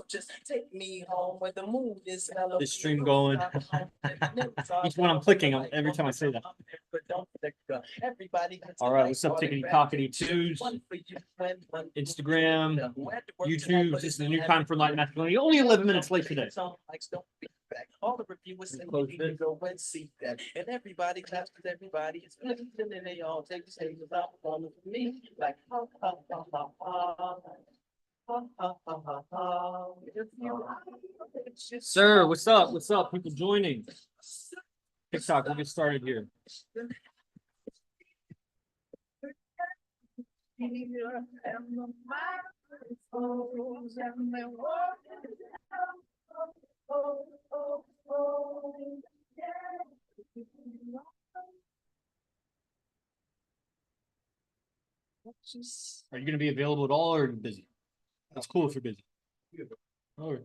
Just take me home where the moon is. This stream going. Each one I'm clicking on every time I say that. All right, what's up, Tickety Tockety Twos? Instagram, YouTube. This is the new time for Light Masculinity. Only 11 minutes late today. All the reviewers and go and see that, and everybody claps because everybody is listening, and they all take the stage without performing for me, like ha ha ha ha ha. Sir, what's up? What's up? People joining. TikTok, we'll get started here. Are you going to be available at all, or are you busy? That's cool if you're busy. All right.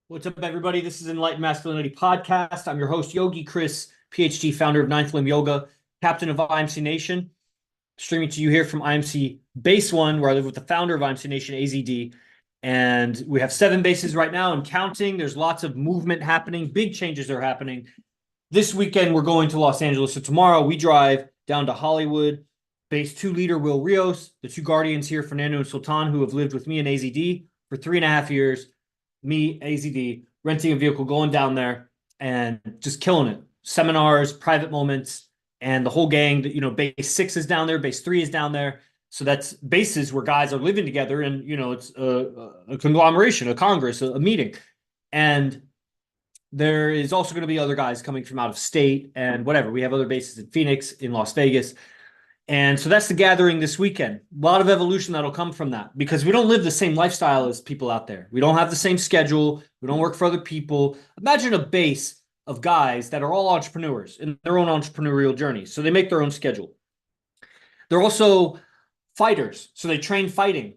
What's up, everybody? This is Enlightened Masculinity Podcast. I'm your host, Yogi Chris, PhD, founder of Ninth Limb Yoga, captain of IMC Nation, streaming to you here from IMC Base 1, where I live with the founder of IMC Nation, AZD. And we have 7 bases right now and counting. There's lots of movement happening. Big changes are happening. This weekend, we're going to Los Angeles. So tomorrow, we drive down to Hollywood. Base 2 leader, Will Rios, the 2 guardians here, Fernando and Sultan, who have lived with me and AZD for 3.5 years. Me, AZD, renting a vehicle, going down there and just killing it. Seminars, private moments, and the whole gang. You know, base 6 is down there, base 3 is down there. So that's bases where guys are living together, and you know, it's a conglomeration, a congress, a meeting. And there is also going to be other guys coming from out of state and whatever. We have other bases in Phoenix, in Las Vegas. And so that's the gathering this weekend. A lot of evolution that'll come from that, because we don't live the same lifestyle as people out there. We don't have the same schedule. We don't work for other people. Imagine a base of guys that are all entrepreneurs in their own entrepreneurial journey. So they make their own schedule. They're also fighters. So they train fighting,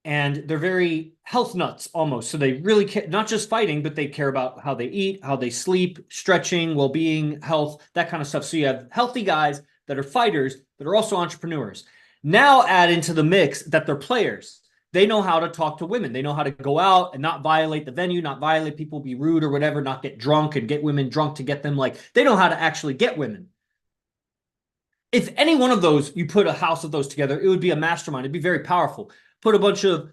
and they're very health nuts almost. So they really care, not just fighting, but they care about how they eat, how they sleep, stretching, well-being, health, that kind of stuff. So you have healthy guys that are fighters that are also entrepreneurs. Now add into the mix that they're players. They know how to talk to women. They know how to go out and not violate the venue, not violate people, be rude or whatever, not get drunk and get women drunk to get them. Like, they know how to actually get women. If any one of those, you put a house of those together, it would be a mastermind. It'd be very powerful. Put a bunch of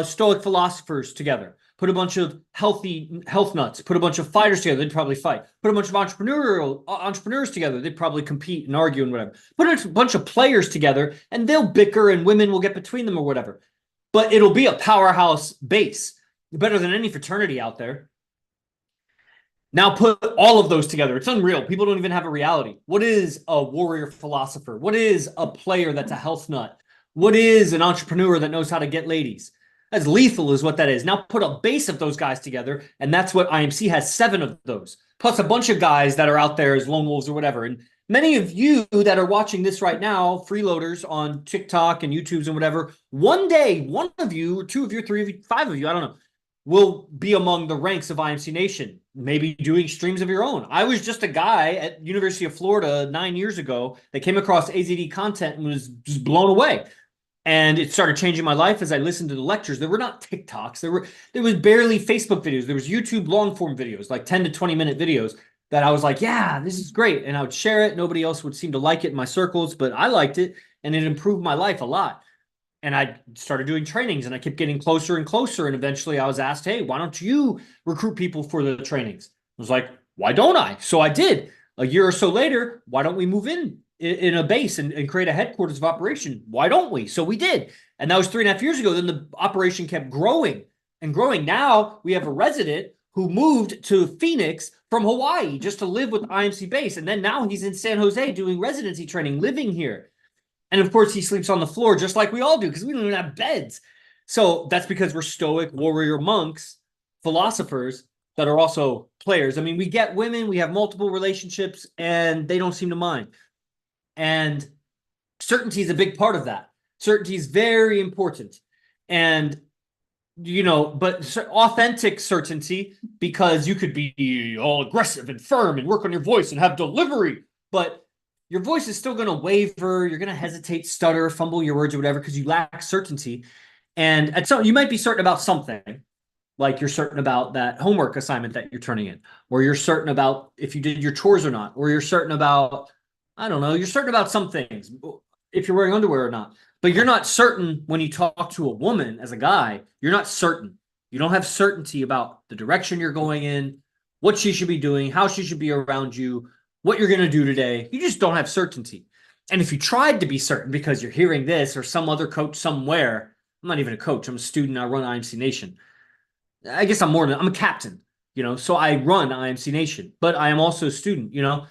Stoic philosophers together. Put a bunch of health nuts. Put a bunch of fighters together. They'd probably fight. Put a bunch of entrepreneurs together. They'd probably compete and argue and whatever. Put a bunch of players together, and they'll bicker, and women will get between them or whatever. But it'll be a powerhouse base, better than any fraternity out there. Now put all of those together. It's unreal. People don't even have a reality. What is a warrior philosopher? What is a player that's a health nut? What is an entrepreneur that knows how to get ladies? That's lethal is what that is. Now put a base of those guys together, and that's what IMC has, 7 of those, plus a bunch of guys that are out there as lone wolves or whatever. And many of you that are watching this right now, freeloaders on TikTok and YouTubes and whatever, one day, one of you, or 2 of you, 3 of you, 5 of you, I don't know, will be among the ranks of IMC Nation, maybe doing streams of your own. I was just a guy at University of Florida 9 years ago that came across AZD content and was just blown away. And it started changing my life as I listened to the lectures. There were not TikToks. There was barely Facebook videos. There was YouTube long form videos, like 10 to 20 minute videos that I was like, yeah, this is great. And I would share it. Nobody else would seem to like it in my circles, but I liked it, and it improved my life a lot. And I started doing trainings, and I kept getting closer and closer. And eventually I was asked, hey, why don't you recruit people for the trainings? I was like, why don't I? So I did. A year or so later, why don't we move in a base and create a headquarters of operation? Why don't we? So we did. And that was 3.5 years ago. Then the operation kept growing and growing. Now we have a resident who moved to Phoenix from Hawaii just to live with IMC Base. And then now he's in San Jose doing residency training, living here. And of course, he sleeps on the floor just like we all do because we don't even have beds. So that's because we're stoic warrior monks, philosophers that are also players. I mean, we get women, we have multiple relationships, and they don't seem to mind. And certainty is a big part of that. Certainty is very important. And, you know, but authentic certainty, because you could be all aggressive and firm and work on your voice and have delivery, but your voice is still going to waver. You're going to hesitate, stutter, fumble your words or whatever because you lack certainty. And at some, you might be certain about something, like you're certain about that homework assignment that you're turning in, or you're certain about if you did your chores or not, or you're certain about, I don't know, you're certain about some things, if you're wearing underwear or not. But you're not certain when you talk to a woman as a guy, you're not certain. You don't have certainty about the direction you're going in, what she should be doing, how she should be around you, what you're going to do today. You just don't have certainty. And if you tried to be certain because you're hearing this or some other coach somewhere, I'm not even a coach, I'm a student, I run IMC Nation. I guess I'm a captain, you know, so I run IMC Nation, but I am also a student, you know,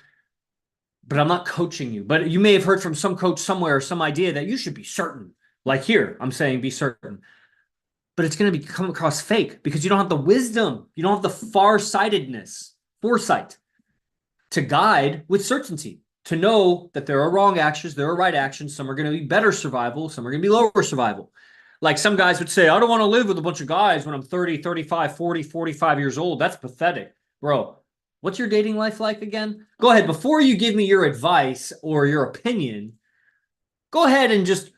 but I'm not coaching you. But you may have heard from some coach somewhere, some idea that you should be certain. Like here, I'm saying be certain. But it's going to come across fake because you don't have the wisdom. You don't have the far-sightedness, foresight to guide with certainty, to know that there are wrong actions, there are right actions. Some are going to be better survival. Some are going to be lower survival. Like some guys would say, I don't want to live with a bunch of guys when I'm 30, 35, 40, 45 years old. That's pathetic. Bro, what's your dating life like again? Go ahead. Before you give me your advice or your opinion, go ahead and just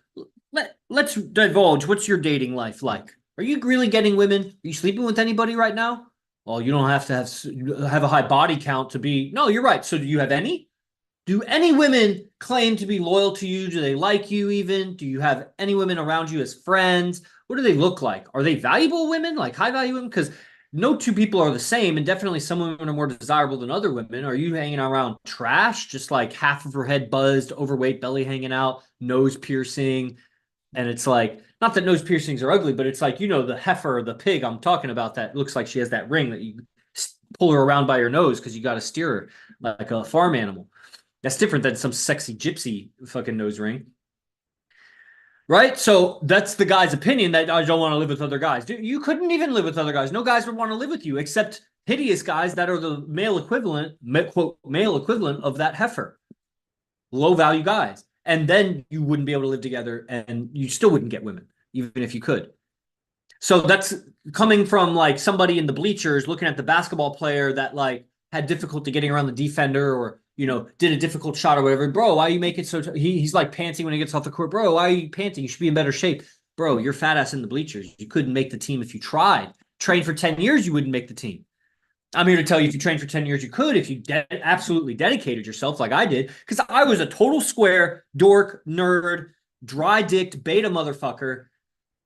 let's divulge. What's your dating life like? Are you really getting women? Are you sleeping with anybody right now? Well, you don't have to have a high body count to be. No, you're right. So do you have any? Do any women claim to be loyal to you? Do they like you even? Do you have any women around you as friends? What do they look like? Are they valuable women, like high value women? Because no two people are the same, and definitely some women are more desirable than other women. Are you hanging around trash, just like half of her head buzzed, overweight, belly hanging out, nose piercing? And it's like, not that nose piercings are ugly, but it's like, you know, the heifer, the pig I'm talking about that looks like she has that ring that you pull her around by your nose because you got to steer her like a farm animal. That's different than some sexy gypsy fucking nose ring. Right? So that's the guy's opinion that I don't want to live with other guys. Dude, you couldn't even live with other guys. No guys would want to live with you except hideous guys that are the male equivalent, quote, male equivalent of that heifer. Low value guys. And then you wouldn't be able to live together and you still wouldn't get women, even if you could. So that's coming from like somebody in the bleachers looking at the basketball player that like had difficulty getting around the defender or, you know, did a difficult shot or whatever. Bro, why are you making so he's like panting when he gets off the court. Bro, why are you panting? You should be in better shape. Bro, you're fat ass in the bleachers. You couldn't make the team if you tried. Train for 10 years, you wouldn't make the team. I'm here to tell you if you trained for 10 years, you could if you absolutely dedicated yourself like I did. Because I was a total square, dork, nerd, dry-dicked beta motherfucker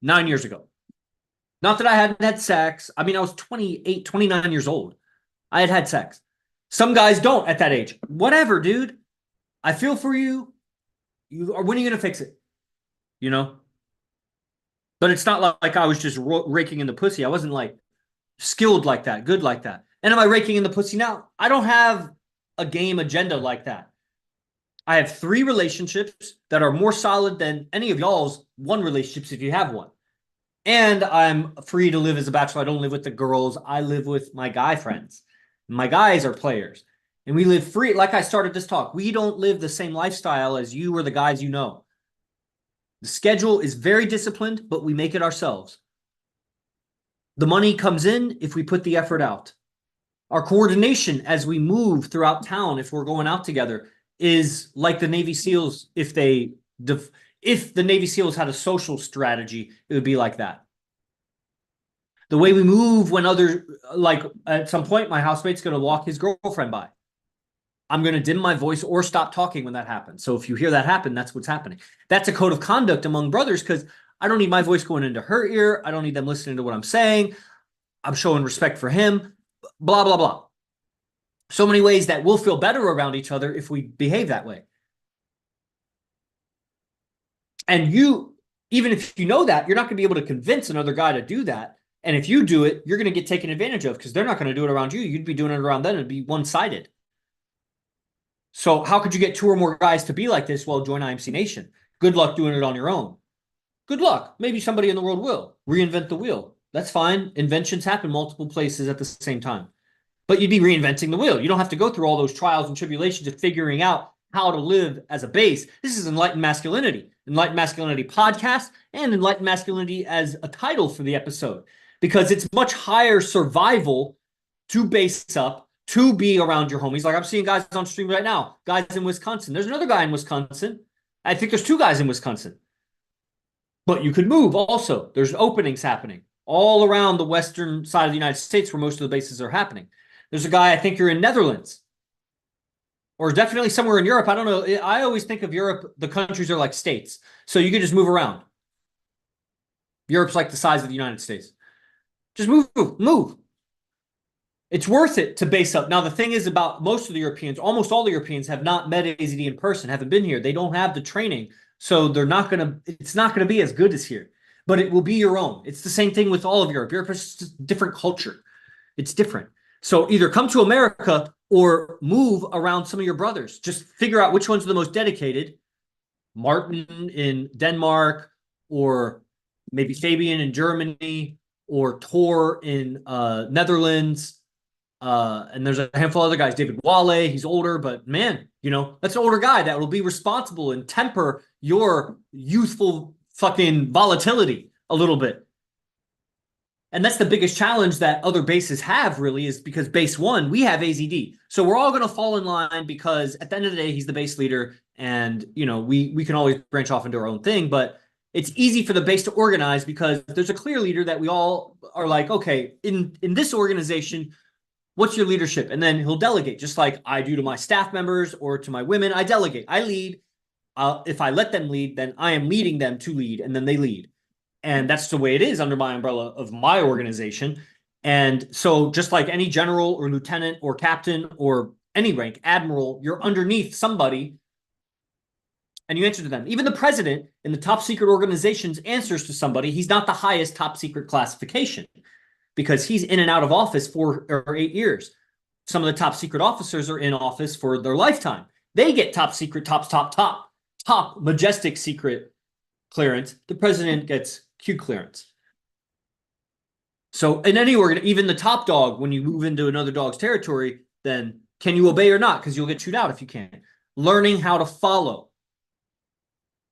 9 years ago. Not that I hadn't had sex. I mean, I was 28, 29 years old. I had sex. Some guys don't at that age. Whatever, dude. I feel for you. When are you going to fix it? You know? But it's not like I was just raking in the pussy. I wasn't like skilled like that, good like that. And am I raking in the pussy now? I don't have a game agenda like that. I have 3 relationships that are more solid than any of y'all's 1 relationships if you have one. And I'm free to live as a bachelor. I don't live with the girls. I live with my guy friends. My guys are players. And we live free. Like I started this talk, we don't live the same lifestyle as you or the guys you know. The schedule is very disciplined, but we make it ourselves. The money comes in if we put the effort out. Our coordination as we move throughout town, if we're going out together, is like the Navy SEALs. If the Navy SEALs had a social strategy, it would be like that. The way we move when like at some point, my housemate's going to walk his girlfriend by. I'm going to dim my voice or stop talking when that happens. So if you hear that happen, that's what's happening. That's a code of conduct among brothers because I don't need my voice going into her ear. I don't need them listening to what I'm saying. I'm showing respect for him, blah, blah, blah. So many ways that we'll feel better around each other if we behave that way. And you, even if you know that, you're not going to be able to convince another guy to do that. And if you do it, you're going to get taken advantage of because they're not going to do it around you. You'd be doing it around them. It'd be one-sided. So how could you get 2 or more guys to be like this? Well, join IMC Nation. Good luck doing it on your own. Good luck. Maybe somebody in the world will reinvent the wheel. That's fine. Inventions happen multiple places at the same time. But you'd be reinventing the wheel. You don't have to go through all those trials and tribulations of figuring out how to live as a base. This is Enlightened Masculinity. Enlightened Masculinity podcast and Enlightened Masculinity as a title for the episode. Because it's much higher survival to base up, to be around your homies. Like I'm seeing guys on stream right now, guys in Wisconsin. There's another guy in Wisconsin. I think there's 2 guys in Wisconsin. But you could move also. There's openings happening all around the western side of the United States where most of the bases are happening. There's a guy, I think you're in Netherlands. Or definitely somewhere in Europe. I don't know. I always think of Europe, the countries are like states. So you can just move around. Europe's like the size of the United States. Just move. It's worth it to base up. Now, the thing is about most of the Europeans, almost all the Europeans have not met AZD in person, haven't been here. They don't have the training. So it's not going to be as good as here, but it will be your own. It's the same thing with all of Europe. Europe is just a different culture. It's different. So either come to America or move around some of your brothers. Just figure out which ones are the most dedicated. Martin in Denmark, or maybe Fabian in Germany, or Tor in Netherlands. And there's a handful of other guys. David Wale, he's older, but man, that's an older guy that will be responsible and temper your youthful fucking volatility a little bit. And that's the biggest challenge that other bases have, really, is because base 1, we have AZD. So we're all going to fall in line because at the end of the day, he's the base leader. And, we can always branch off into our own thing. But it's easy for the base to organize because there's a clear leader that we all are like, okay, in this organization, what's your leadership? And then he'll delegate, just like I do to my staff members or to my women. I delegate. I lead. If I let them lead, then I am leading them to lead, and then they lead. And that's the way it is under my umbrella of my organization. And so just like any general or lieutenant or captain or any rank, admiral, you're underneath somebody and you answer to them. Even the president in the top secret organizations answers to somebody. He's not the highest top secret classification because he's in and out of office 4 or 8 years. Some of the top secret officers are in office for their lifetime. They get top secret, top majestic secret clearance. The president gets Q clearance. So in any organ, even the top dog, when you move into another dog's territory, then can you obey or not? Because you'll get chewed out if you can't. Learning how to follow.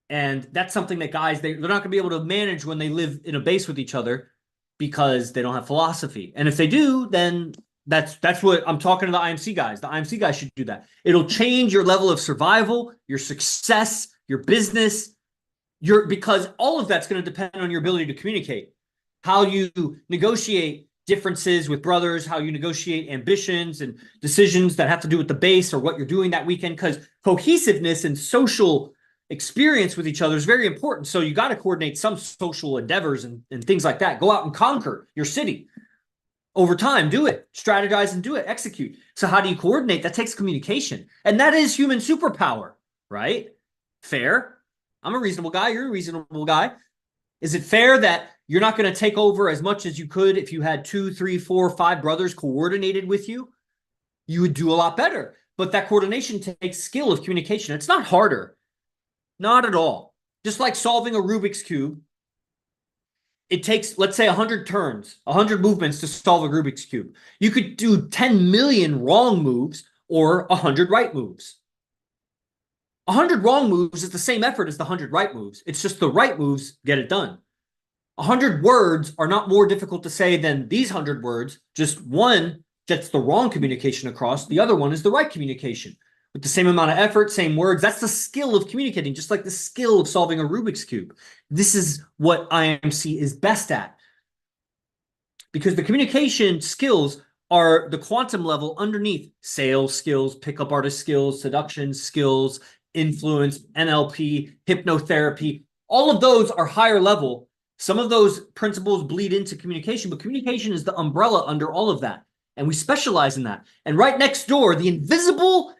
And that's something that guys, they're not going to be able to manage when they live in a base with each other because they don't have philosophy. And if they do, then that's what I'm talking to the IMC guys. The IMC guys should do that. It'll change your level of survival, your success, your business, because all of that's going to depend on your ability to communicate, how you negotiate differences with brothers, how you negotiate ambitions and decisions that have to do with the base or what you're doing that weekend, because cohesiveness and social experience with each other is very important. So you got to coordinate some social endeavors and things like that. Go out and conquer your city. Over time, do it. Strategize and do it. Execute. So how do you coordinate? That takes communication. And that is human superpower, right? Fair. I'm a reasonable guy. You're a reasonable guy. Is it fair that you're not going to take over as much as you could if you had 2, 3, 4, 5 brothers coordinated with you? You would do a lot better. But that coordination takes skill of communication. It's not harder. Not at all. Just like solving a Rubik's Cube, it takes, let's say, 100 turns, 100 movements to solve a Rubik's Cube. You could do 10 million wrong moves or 100 right moves. 100 wrong moves is the same effort as the 100 right moves. It's just the right moves get it done. 100 words are not more difficult to say than these 100 words. Just one gets the wrong communication across. The other one is the right communication. With the same amount of effort, same words. That's the skill of communicating, just like the skill of solving a Rubik's Cube. This is what IMC is best at. Because the communication skills are the quantum level underneath sales skills, pickup artist skills, seduction skills, influence, NLP, hypnotherapy. All of those are higher level. Some of those principles bleed into communication, but communication is the umbrella under all of that. And we specialize in that. And right next door, the invisible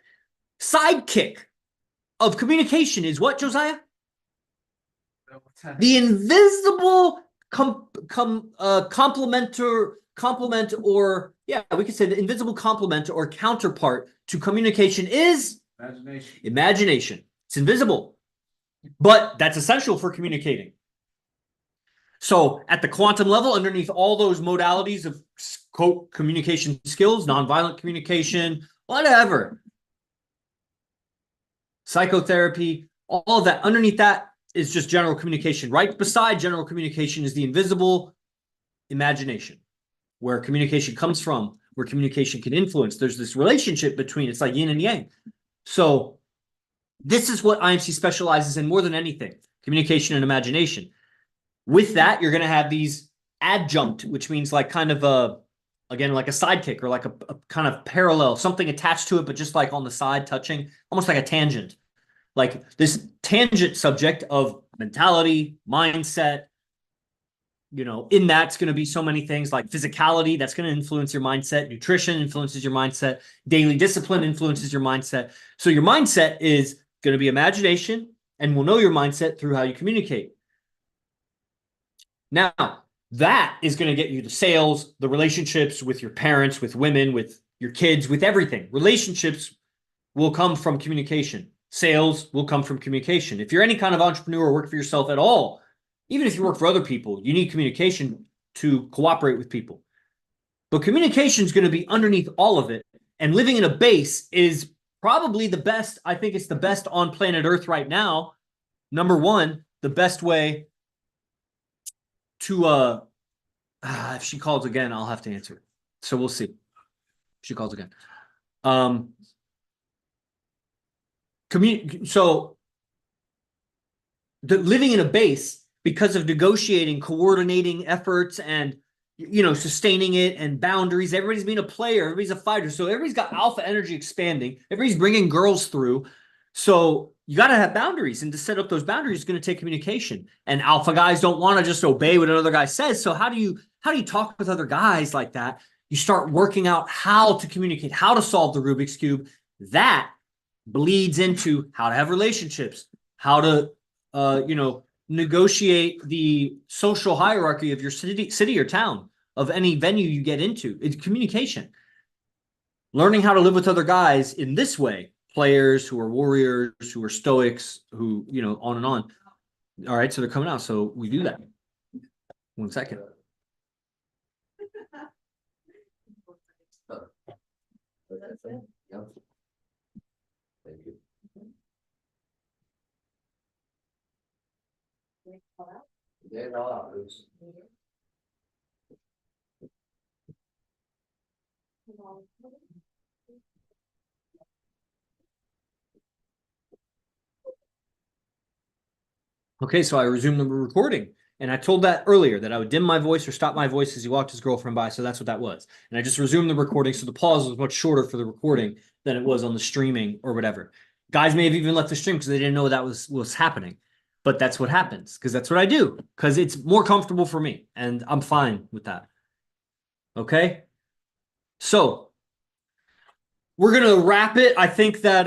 sidekick of communication is what, Josiah? The invisible complement or yeah, we could say the invisible complement or counterpart to communication is imagination. It's invisible, but that's essential for communicating. So at the quantum level, underneath all those modalities of quote communication skills, nonviolent communication, whatever, psychotherapy, all of that, underneath that is just general communication. Right beside general communication is the invisible imagination, where communication comes from, where communication can influence. There's this relationship between, it's like yin and yang. So this is what IMC specializes in more than anything, communication and imagination. With that, you're going to have these adjunct, which means like kind of a, again, like a sidekick or like a kind of parallel, something attached to it, but just like on the side touching, almost like a tangent. Like this tangent subject of mentality, mindset, you know, in that's going to be so many things like physicality, that's going to influence your mindset. Nutrition influences your mindset. Daily discipline influences your mindset. So your mindset is going to be imagination, and we'll know your mindset through how you communicate. Now, that is going to get you the sales, the relationships with your parents, with women, with your kids, with everything. Relationships will come from communication. Sales will come from communication. If you're any kind of entrepreneur or work for yourself at all, even if you work for other people, you need communication to cooperate with people. But communication is going to be underneath all of it. And living in a base is probably the best. I think it's the best on planet Earth right now. Number one, the best way to, if she calls again, I'll have to answer it. So we'll see. If she calls again. So living in a base, because of negotiating, coordinating efforts, and you know, sustaining it and boundaries. Everybody's being a player. Everybody's a fighter. So everybody's got alpha energy expanding. Everybody's bringing girls through. So you got to have boundaries, and to set up those boundaries is going to take communication. And alpha guys don't want to just obey what another guy says. So how do you talk with other guys like that? You start working out how to communicate, how to solve the Rubik's Cube. That bleeds into how to have relationships, how to, negotiate the social hierarchy of your city or town, of any venue you get into. It's communication. Learning how to live with other guys in this way, players who are warriors, who are stoics, who, you know, on and on. All right, so they're coming out. So we do that. 1 second. Thank you. Get it all out, Bruce. Okay, so I resumed the recording, and I told that earlier that I would dim my voice or stop my voice as he walked his girlfriend by, so that's what that was. And I just resumed the recording, so the pause was much shorter for the recording than it was on the streaming or whatever. Guys may have even left the stream because they didn't know that was happening. But that's what happens, because that's what I do, because it's more comfortable for me, and I'm fine with that. Okay? So we're going to wrap it. I think that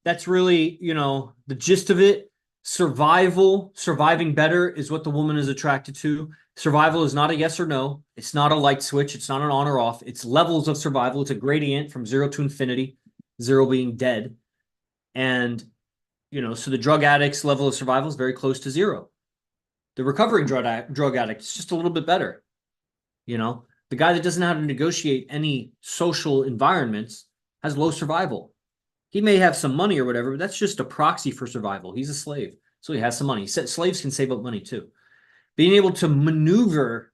that's really, you know, the gist of it. Surviving better is what the woman is attracted to. Survival is not a yes or no. It's not a light switch. It's not an on or off. It's levels of survival. It's a gradient from 0 to infinity, 0 being dead. And, you know, so the drug addict's level of survival is very close to 0. The recovering drug addict is just a little bit better. You know, the guy that doesn't know how to negotiate any social environments has low survival. He may have some money or whatever, but that's just a proxy for survival. He's a slave, so he has some money. Slaves can save up money too. Being able to maneuver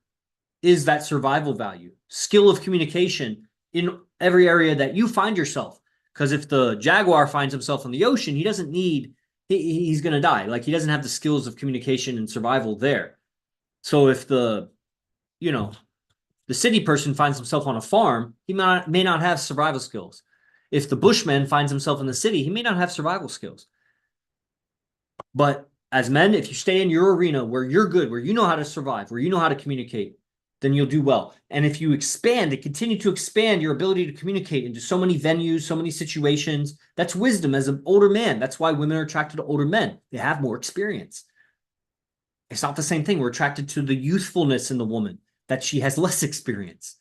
is that survival value. Skill of communication in every area that you find yourself. Because if the jaguar finds himself in the ocean, he doesn't need, he's going to die. Like, he doesn't have the skills of communication and survival there. So if the city person finds himself on a farm, he may not have survival skills. If the bushman finds himself in the city, he may not have survival skills. But as men, if you stay in your arena where you're good, where you know how to survive, where you know how to communicate, then you'll do well. And if you expand and continue to expand your ability to communicate into so many venues, so many situations, that's wisdom as an older man. That's why women are attracted to older men. They have more experience. It's not the same thing. We're attracted to the youthfulness in the woman, that she has less experience.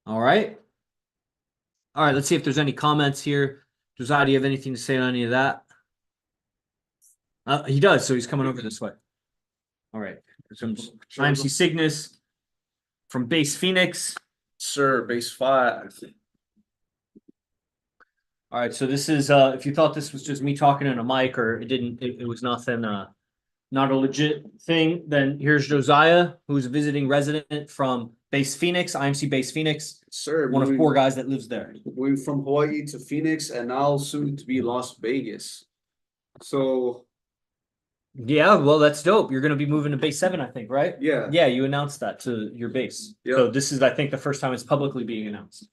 All right. All right, let's see if there's any comments here. Josiah, do you have anything to say on any of that? He does, so he's coming over this way. All right. From IMC Cygnus, from Base Phoenix. Sir, base 5. All right, so this is if you thought this was just me talking in a mic or it was nothing not a legit thing, then here's Josiah, who's a visiting resident from Base Phoenix, IMC Base Phoenix, Sir, one of 4 guys that lives there. moving from Hawaii to Phoenix and now soon to be Las Vegas. So Yeah, well, that's dope. You're gonna be moving to Base 7, I think, right? yeah. Yeah, you announced that to your base. Yeah. So this is, I think, the first time it's publicly being announced.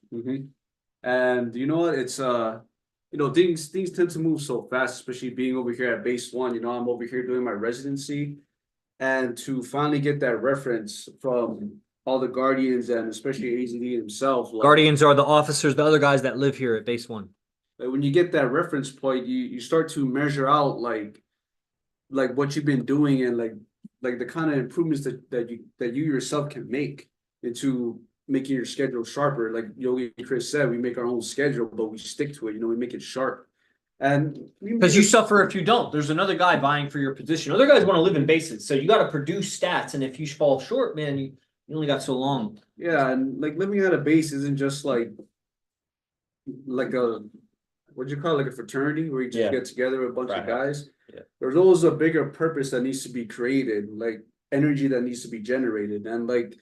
And you know what? It's things tend to move so fast, especially being over here at base 1. You know, I'm over here doing my residency, and to finally get that reference from all the guardians and especially AZD himself. Like, Guardians are the officers, the other guys that live here at Base 1. like when you get that reference point, you start to measure out like what you've been doing and like the kind of improvements that you yourself can make into making your schedule sharper. Like Yogi and Chris said, we make our own schedule, but we stick to it. You know, we make it sharp. And Because you suffer if you don't. There's another guy vying for your position. Other guys want to live in bases, so you got to produce stats. And if you fall short, man, you only got so long. Yeah, and like living at a base isn't just like a what'd you call it, like a fraternity where you just get together with a bunch of guys. Yeah. There's always a bigger purpose that needs to be created, like energy that needs to be generated. And like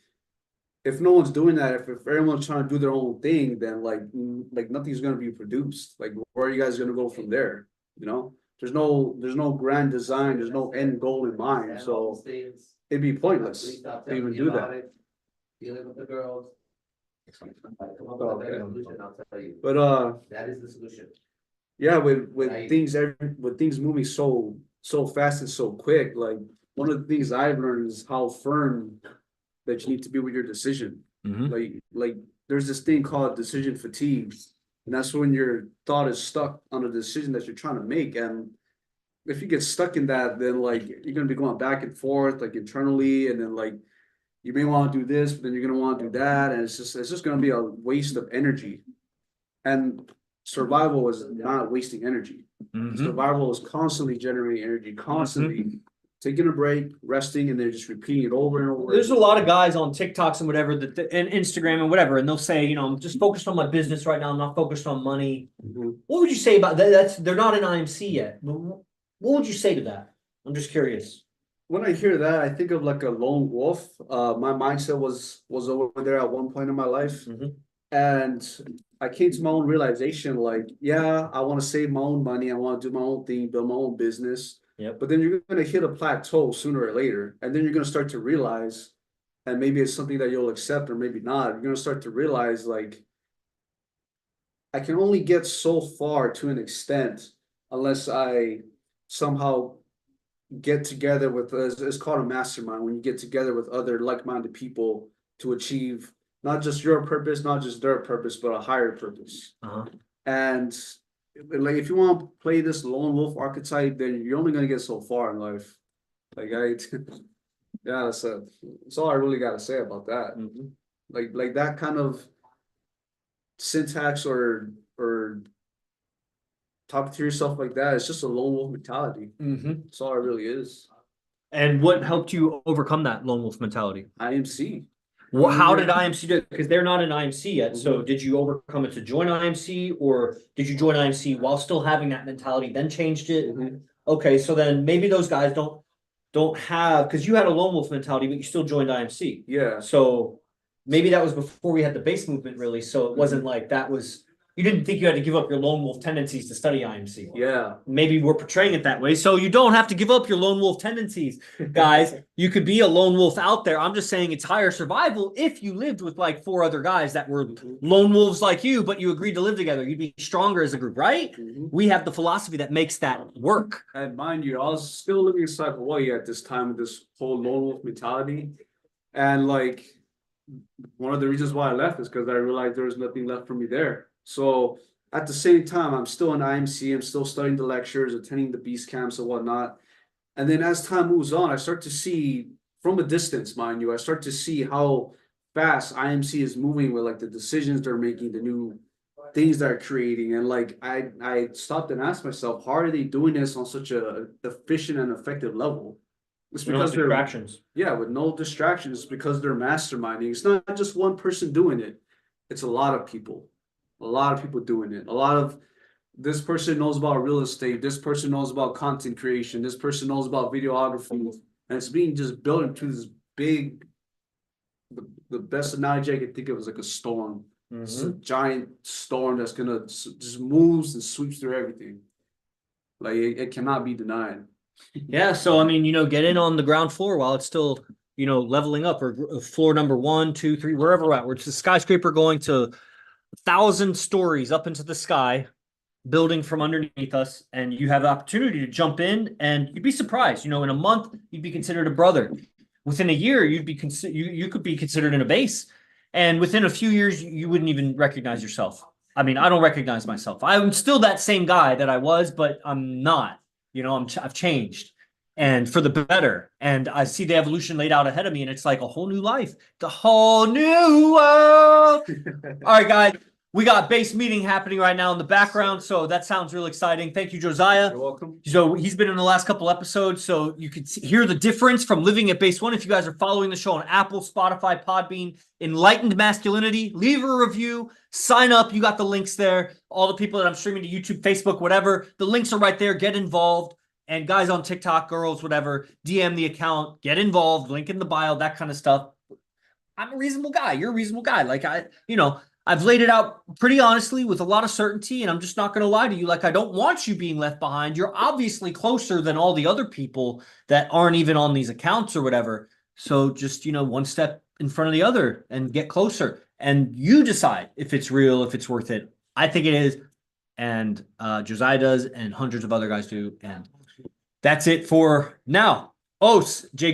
if no one's doing that, if everyone's trying to do their own thing, then like nothing's gonna be produced. Like where are you guys gonna go from there? You know, there's no grand design, there's no end goal in mind. So it'd be pointless to even do that. Dealing with the girls. But That is the solution. yeah, with things moving so fast and so quick, like one of the things I've learned is how firm that you need to be with your decision. Like there's this thing called decision fatigue, and that's when your thought is stuck on a decision that you're trying to make. And if you get stuck in that, then like you're gonna be going back and forth like internally, and then like you may want to do this, but then you're gonna want to do that, and it's just gonna be a waste of energy. And survival is not wasting energy. Survival is constantly generating energy, constantly taking a break, resting, and then just repeating it over and over. There's a lot of guys on TikToks and whatever and Instagram and whatever, and they'll say, you know, I'm just focused on my business right now. I'm not focused on money. What would you say about that? They're not in IMC yet. What would you say to that? I'm just curious. When I hear that, I think of like a lone wolf. My mindset was over there at one point in my life. And I came to my own realization, like, yeah, I want to save my own money. I want to do my own thing, build my own business. Yep. But then you're going to hit a plateau sooner or later. And then you're going to start to realize, and maybe it's something that you'll accept or maybe not. You're going to start to realize, like, I can only get so far to an extent unless I somehow get together with, it's called a mastermind, when you get together with other like-minded people to achieve not just your purpose, not just their purpose, but a higher purpose. And like, if you want to play this lone wolf archetype, then you're only gonna get so far in life. Like yeah, that's all I really got to say about that. Like that kind of syntax or talk to yourself like that, it's just a lone wolf mentality. That's all it really is. And what helped you overcome that lone wolf mentality? IMC. Well, how did IMC do it? Because they're not in IMC yet. So did you overcome it to join IMC, or did you join IMC while still having that mentality, then changed it? Okay, so then maybe those guys don't have, because you had a lone wolf mentality, but you still joined IMC. Yeah. So maybe that was before we had the base movement, really. So it wasn't like that was, you didn't think you had to give up your lone wolf tendencies to study IMC. Yeah. Maybe we're portraying it that way. So you don't have to give up your lone wolf tendencies, guys. You could be a lone wolf out there. I'm just saying it's higher survival if you lived with like 4 other guys that were lone wolves like you, but you agreed to live together. You'd be stronger as a group, right? We have the philosophy that makes that work. And mind you, I was still living inside Hawaii at this time with this whole lone wolf mentality. And like, one of the reasons why I left is because I realized there was nothing left for me there. So at the same time, I'm still in IMC. I'm still studying the lectures, attending the beast camps and whatnot. And then as time moves on, I start to see from a distance, mind you, I start to see how fast IMC is moving with like the decisions they're making, the new things they're creating. And like I stopped and asked myself, how are they doing this on such a efficient and effective level? It's because they're distractions. yeah, with no distractions, because they're masterminding. It's not just one person doing it, it's a lot of people. A lot of people doing it. A lot of this person knows about real estate, this person knows about content creation, this person knows about videography, and it's being just built into this big, the best analogy I can think of is like a storm. It's a giant storm that's gonna just moves and sweeps through everything. Like it cannot be denied. Yeah, so I mean, get in on the ground floor while it's still, leveling up, or floor number 1, 2, 3, wherever we're at, where it's a skyscraper going to 1,000 stories up into the sky, building from underneath us, and you have the opportunity to jump in, and you'd be surprised. In a month, you'd be considered a brother. Within a year, you'd be you could be considered in a base, and within a few years, you wouldn't even recognize yourself. I mean, I don't recognize myself. I'm still that same guy that I was, but I'm not. I've changed, and for the better. And I see the evolution laid out ahead of me, and it's like a whole new life, the whole new world. All right, guys, we got base meeting happening right now in the background, so that sounds real exciting. Thank you, Josiah. You're welcome. So he's been in the last couple episodes, so you can hear the difference from living at base 1. If you guys are following the show on Apple, Spotify, Podbean, Enlightened Masculinity, leave a review, sign up. You got the links there. All the people that I'm streaming to YouTube, Facebook, whatever, the links are right there. Get involved. And guys on TikTok, girls, whatever, DM the account, get involved, link in the bio, that kind of stuff. I'm a reasonable guy. You're a reasonable guy. Like I've laid it out pretty honestly with a lot of certainty, and I'm just not going to lie to you. Like, I don't want you being left behind. You're obviously closer than all the other people that aren't even on these accounts or whatever. So just, one step in front of the other and get closer. And you decide if it's real, if it's worth it. I think it is. And Josiah does, and hundreds of other guys do. And that's it for now. Jay.